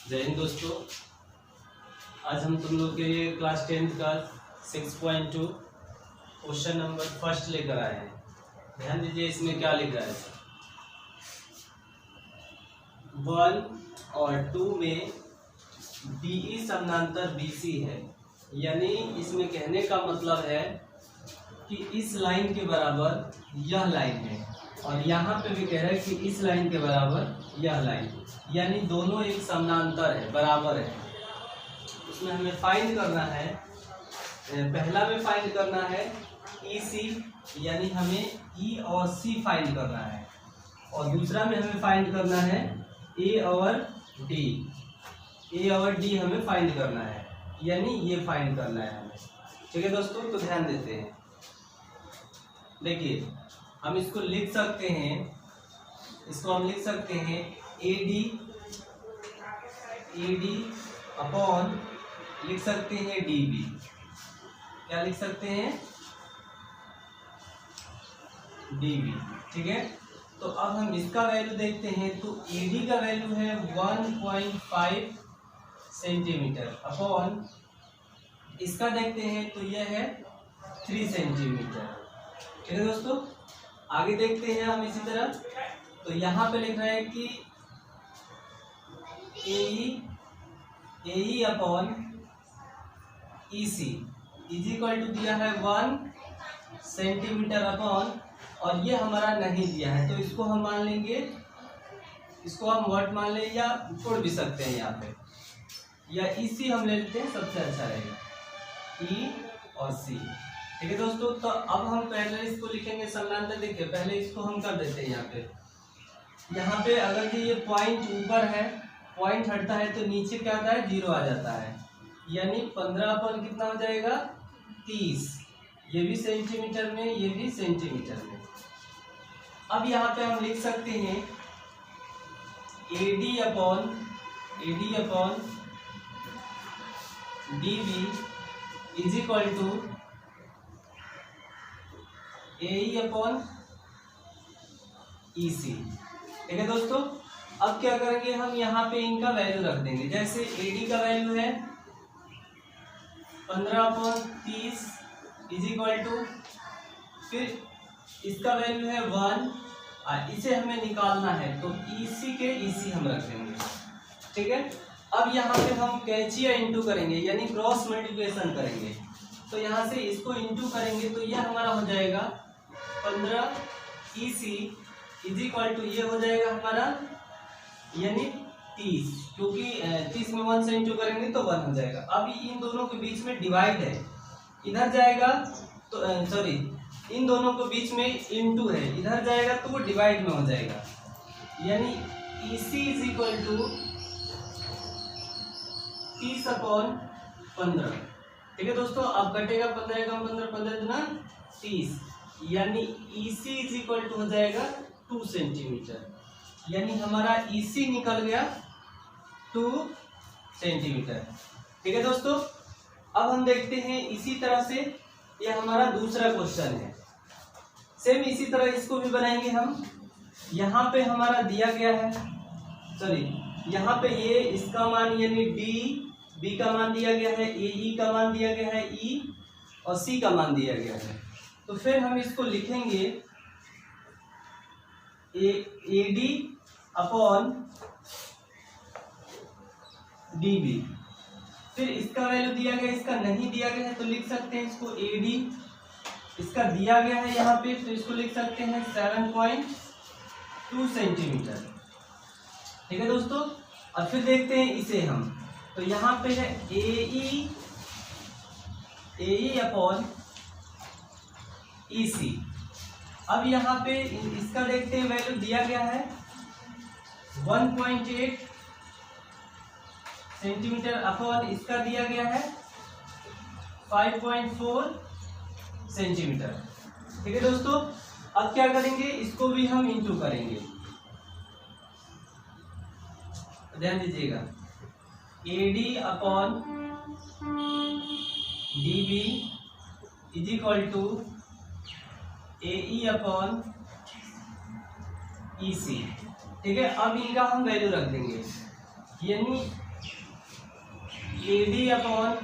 जय हिंद दोस्तों। आज हम तुम लोग के लिए क्लास 10th का 6.2 क्वेश्चन नंबर फर्स्ट लेकर आए हैं। ध्यान दीजिए इसमें क्या लिखा है। 1 और 2 में DE समानांतर BC है, यानी इसमें कहने का मतलब है कि इस लाइन के बराबर यह लाइन है और यहाँ पे भी कह रहा है कि इस लाइन के बराबर यह लाइन, यानी दोनों एक समानांतर है, बराबर है। उसमें हमें फाइंड करना है, पहला में फाइंड करना है EC, यानी हमें E और C फाइंड करना है, और दूसरा में हमें फाइंड करना है A और D हमें फाइंड करना है, यानी ये फाइंड करना है हमें। ठीक है दोस्तों, तो ध्यान देते हैं। देखिए हम इसको लिख सकते हैं, हम लिख सकते हैं AD अपॉन लिख सकते हैं DB। क्या लिख सकते हैं? DB। ठीक है, तो अब हम इसका वैल्यू देखते हैं। तो AD का वैल्यू है 1.5 सेंटीमीटर अपॉन इसका देखते हैं तो यह है 3 सेंटीमीटर। ठीक है दोस्तों, आगे देखते हैं हम इसी तरह। तो यहाँ पे लिख रहा है कि AE upon EC is equal to दिया है 1 सेंटीमीटर अपॉन, और ये हमारा नहीं दिया है तो इसको हम मान लेंगे, इसको हम व्हाट मान लें या छोड़ भी सकते हैं यहाँ पे, या EC हम ले लेते हैं, सबसे अच्छा रहेगा E और C। ठीक है दोस्तों, तो अब हम पहले इसको लिखेंगे समानांतर। देखिए पहले इसको हम कर देते हैं यहाँ पे अगर ये पॉइंट ऊपर है, पॉइंट हटता है तो नीचे क्या आता है, 0 आ जाता है, यानी 15 अपॉन कितना हो जाएगा 30। ये भी सेंटीमीटर में, ये भी सेंटीमीटर में। अब यहाँ पे हम लिख सकते हैं AD upon DB is equal to AE upon EC। ठीक है दोस्तों, अब क्या करेंगे हम यहाँ पे इनका वैल्यू रख देंगे। जैसे AD का वैल्यू है 15/30 इज इक्वल टू, फिर इसका वैल्यू है 1, इसे हमें निकालना है तो EC के EC हम रख देंगे। ठीक है, अब यहाँ पे हम कैंची या इंटू करेंगे, यानी क्रॉस मल्टीप्लिकेशन करेंगे। तो यहाँ से इसको इंटू करेंगे तो यह हमारा हो जाएगा 15 EC इज इक्वल टू, ये हो जाएगा हमारा यानी 30, क्योंकि 30 में 1 से इंटू करेंगे तो 1 हो जाएगा। अब इन दोनों के बीच में डिवाइड है, इधर जाएगा तो सॉरी, इन दोनों के बीच में इंटू है, इधर जाएगा तो वो डिवाइड में हो जाएगा, यानी EC इज इक्वल टू 30/15। ठीक है दोस्तों, अब कटेगा 15 कम 15, 15 दूना 30, यानी EC इज इक्वल टू हो जाएगा 2 सेंटीमीटर, यानी हमारा EC निकल गया 2 सेंटीमीटर। ठीक है दोस्तों, अब हम देखते हैं इसी तरह से, यह हमारा दूसरा क्वेश्चन है। सेम इसी तरह इसको भी बनाएंगे हम। यहाँ पे हमारा दिया गया है, सॉरी यहाँ पे ये इसका मान यानी B का मान दिया गया है, AE का मान दिया गया है, E और C का मान दिया गया है। तो फिर हम इसको लिखेंगे AD अपॉन DB। फिर इसका वैल्यू दिया गया, इसका नहीं दिया गया है तो लिख सकते हैं इसको AD, इसका दिया गया है यहाँ पे तो इसको लिख सकते हैं 7.2 सेंटीमीटर। ठीक है दोस्तों, अब फिर देखते हैं इसे हम। तो यहाँ पे है AE अपॉन EC। अब यहाँ पे इसका देखते हैं, वैल्यू दिया गया है 1.8 सेंटीमीटर अपॉन इसका दिया गया है 5.4 सेंटीमीटर। ठीक है दोस्तों, अब क्या करेंगे, इसको भी हम इंटू करेंगे। ध्यान दीजिएगा, AD upon DB is equal to AE upon EC। ठीक है, अब इनका हम वैल्यू रख देंगे, यानी AD upon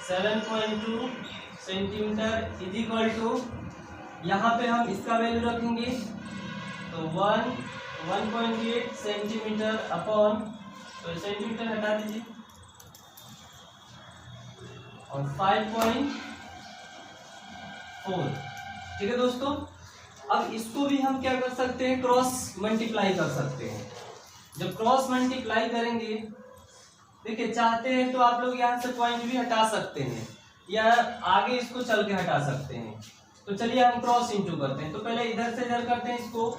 7.2 centimetre is equal to, यहाँ पे हम इसका वैल्यू रखेंगे तो 1.8 सेंटीमीटर अपॉन, तो सेंटीमीटर हटा दीजिए, और 5.4। ठीक है दोस्तों, अब इसको भी हम क्या कर सकते हैं, क्रॉस मल्टीप्लाई कर सकते हैं। जब क्रॉस मल्टीप्लाई करेंगे, देखिए चाहते हैं तो आप लोग यहाँ से पॉइंट भी हटा सकते हैं या आगे इसको चल के हटा सकते हैं। तो चलिए हम क्रॉस इंटू करते हैं। तो पहले इधर से इधर करते हैं इसको,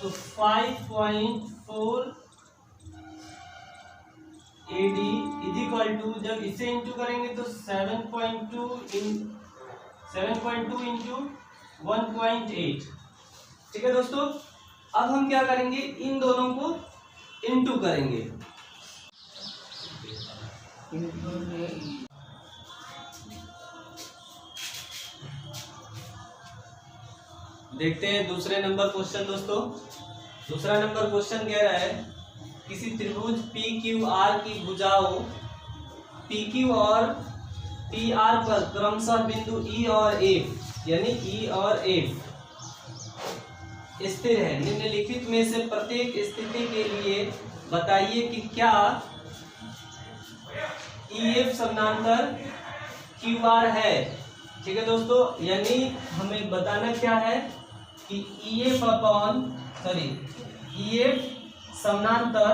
तो 5.4 AD इज इक्वल टू, जब इसे इंटू करेंगे तो 7.2 इंटू 1.8। ठीक है दोस्तों, अब हम क्या करेंगे, इन दोनों को इंटू करेंगे। देखते हैं दूसरे नंबर क्वेश्चन दोस्तों। दूसरा नंबर क्वेश्चन कह रहा है, किसी त्रिभुज PQR की भुजाओं PQ और PR पर क्रमशः बिंदु E और F, यानी E और F स्थिर है। निम्नलिखित में से प्रत्येक स्थिति के लिए बताइए कि क्या EF समानांतर QR है। ठीक है दोस्तों, यानी हमें बताना क्या है कि EF समानांतर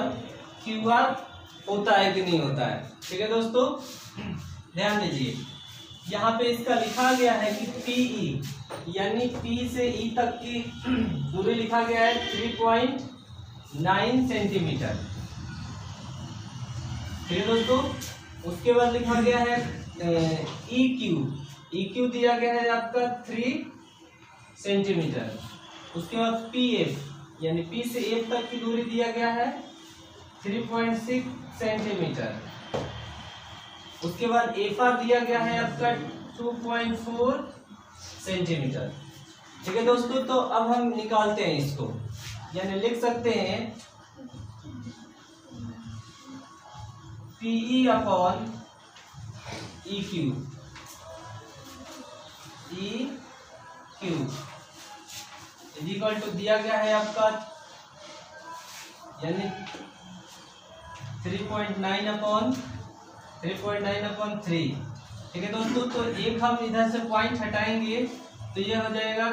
QR होता है कि नहीं होता है। ठीक है दोस्तों, ध्यान दीजिए, यहाँ पे इसका लिखा गया है कि PE यानी P से E तक की दूरी लिखा गया है 3.9 सेंटीमीटर। ठीक है दोस्तों, उसके बाद लिखा गया है EQ दिया गया है आपका 3 सेंटीमीटर। उसके बाद PF यानी P से F तक की दूरी दिया गया है 3.6 सेंटीमीटर। उसके बाद FR दिया गया है आपका 2.4 सेंटीमीटर। ठीक है दोस्तों, तो अब हम निकालते हैं इसको, यानी लिख सकते हैं PE upon EQ is equal to दिया गया है आपका, यानी 3.9 अपॉन 3। ठीक है दोस्तों, तो एक हम इधर से पॉइंट हटाएंगे तो ये हो जाएगा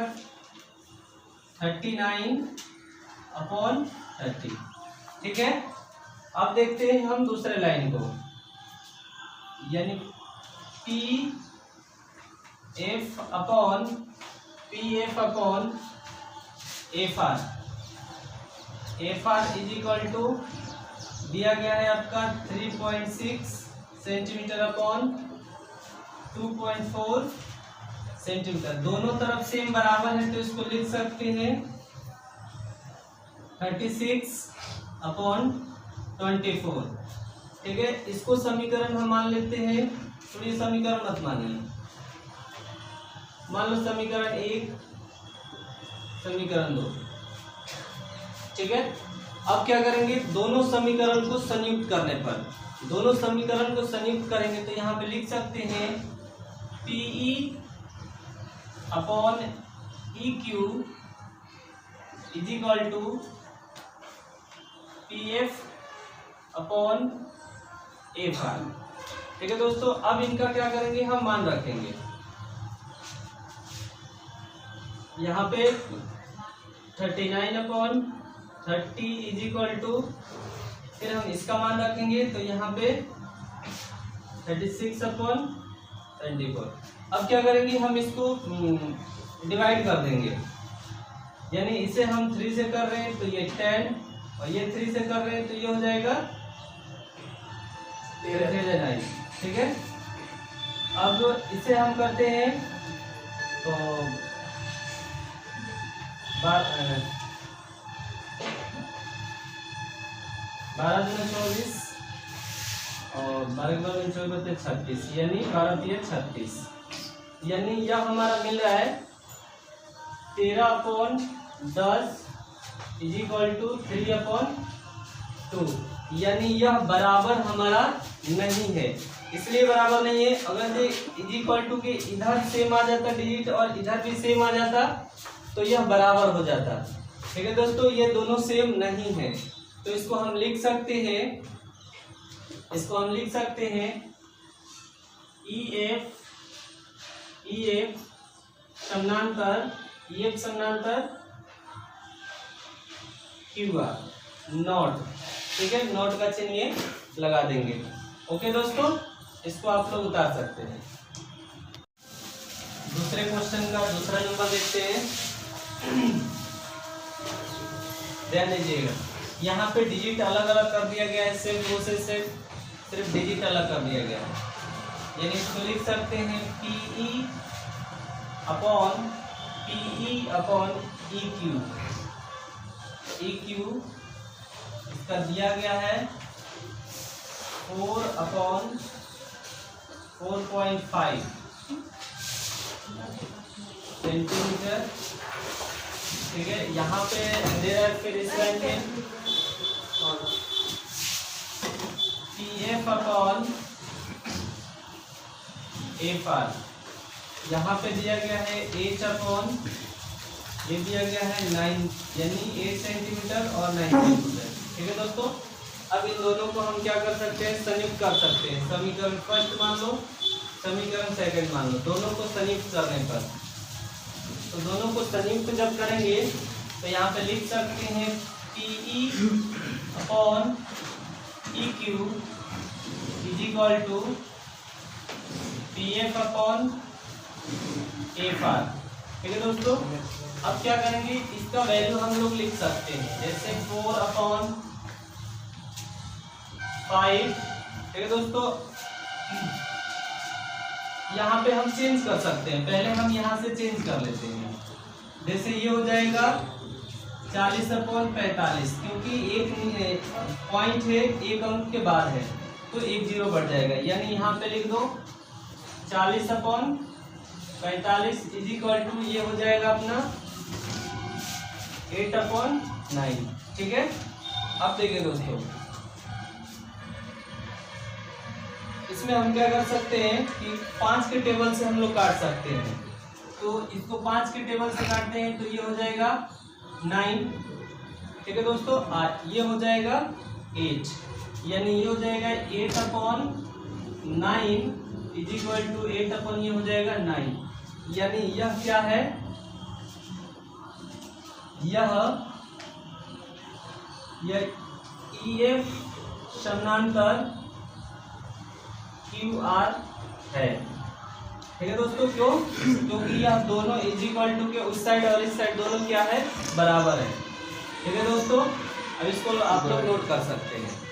39 अपॉन 30। ठीक है, अब देखते हैं हम दूसरे लाइन को, यानी PF upon FR is equal to दिया गया है आपका 3.6 सेंटीमीटर अपॉन 2.4 सेंटीमीटर। दोनों तरफ सेम बराबर है तो इसको लिख सकते हैं 36 अपॉन 24। ठीक है, इसको समीकरण हम मान लेते हैं, थोड़ी समीकरण मत मानिए, मान लो समीकरण 1, समीकरण 2। ठीक है, अब क्या करेंगे, दोनों समीकरण को संयुक्त करने पर, दोनों समीकरण को संयुक्त करेंगे तो यहाँ पे लिख सकते हैं PE upon EQ is equal to PF upon FR। ठीक है दोस्तों, अब इनका क्या करेंगे, हम मान रखेंगे यहाँ पे 39 अपॉन 30 इज इक्वल टू, फिर हम इसका मान रखेंगे तो यहाँ पे 36 अपॉन 24। अब क्या करेंगे, हम इसको डिवाइड कर देंगे, यानी इसे हम 3 से कर रहे हैं तो ये 10 और ये 3 से कर रहे हैं तो ये हो जाएगा 13। ठीक है, अब इसे हम करते हैं तो 12 दूनी 24 और 12 24 36, यानी 12 36, यानी यह हमारा मिल रहा है 13 upon 10 is equal to 3 upon 2, यानी यह बराबर हमारा नहीं है। इसलिए बराबर नहीं है, अगर ये इज इक्वल टू के इधर सेम आ जाता डिजिट और इधर भी सेम आ जाता तो यह बराबर हो जाता। ठीक है दोस्तों, ये दोनों सेम नहीं है, तो इसको हम लिख सकते हैं, EF समानांतर QR नॉट। ठीक है, नॉट का चिन्ह ये लगा देंगे। ओके दोस्तों, इसको आप लोग उतार सकते हैं। दूसरे क्वेश्चन का दूसरा नंबर देखते हैं। ध्यान दीजिएगा, यहाँ पे डिजिट अलग अलग कर दिया गया है, सेम प्रोसेस से सिर्फ डिजिट अलग कर दिया गया है। यानी इसको लिख सकते हैं PE अपॉन EQ इसका दिया गया है 4/4.5 सेंटीमीटर। ठीक है, यहाँ पे दे रहा है फिर इसका PF अपॉन FR, यहाँ पे दिया गया है H अपॉन, ये दिया गया है 9, यानी 8 सेंटीमीटर और 9 सेंटीमीटर। ठीक है दोस्तों, अब इन दोनों को हम क्या कर सकते हैं, संयुक्त कर सकते हैं। समीकरण फर्स्ट मान लो, समीकरण सेकंड मान लो, दोनों को संयुक्त करने पर, तो दोनों को संयुक्त जब करेंगे तो यहाँ पे लिख सकते हैं PE upon EQ is equal to PF upon FR। ठीक है दोस्तों, अब क्या करेंगे, इसका वैल्यू हम लोग लिख सकते हैं, जैसे 4/5। ठीक है दोस्तों, यहाँ पे हम चेंज कर सकते हैं, पहले हम यहाँ से चेंज कर लेते हैं। जैसे ये हो जाएगा 40/45, क्योंकि एक पॉइंट है, एक अंक के बाद है तो 1 0 बढ़ जाएगा, यानी यहाँ पे लिख दो 40/45 इज इक्वल टू, ये हो जाएगा अपना 8/9। ठीक है, अब देखिए दोस्तों, इसमें हम क्या कर सकते हैं कि 5 के टेबल से हम लोग काट सकते हैं। तो इसको 5 के टेबल से काटते हैं तो ये हो जाएगा 9। ठीक है दोस्तों, ये हो जाएगा 8, यानी ये हो जाएगा 8/9 इज इक्वल टू 8 ये हो जाएगा 9। यानी यह क्या है, यह EF समानांतर QR है। ठीक है दोस्तों, क्यों, क्योंकि यह दोनों इज इक्वल टू के उस साइड और इस साइड दोनों क्या है, बराबर है। ठीक है दोस्तों, अब इसको आप लोग नोट कर सकते हैं।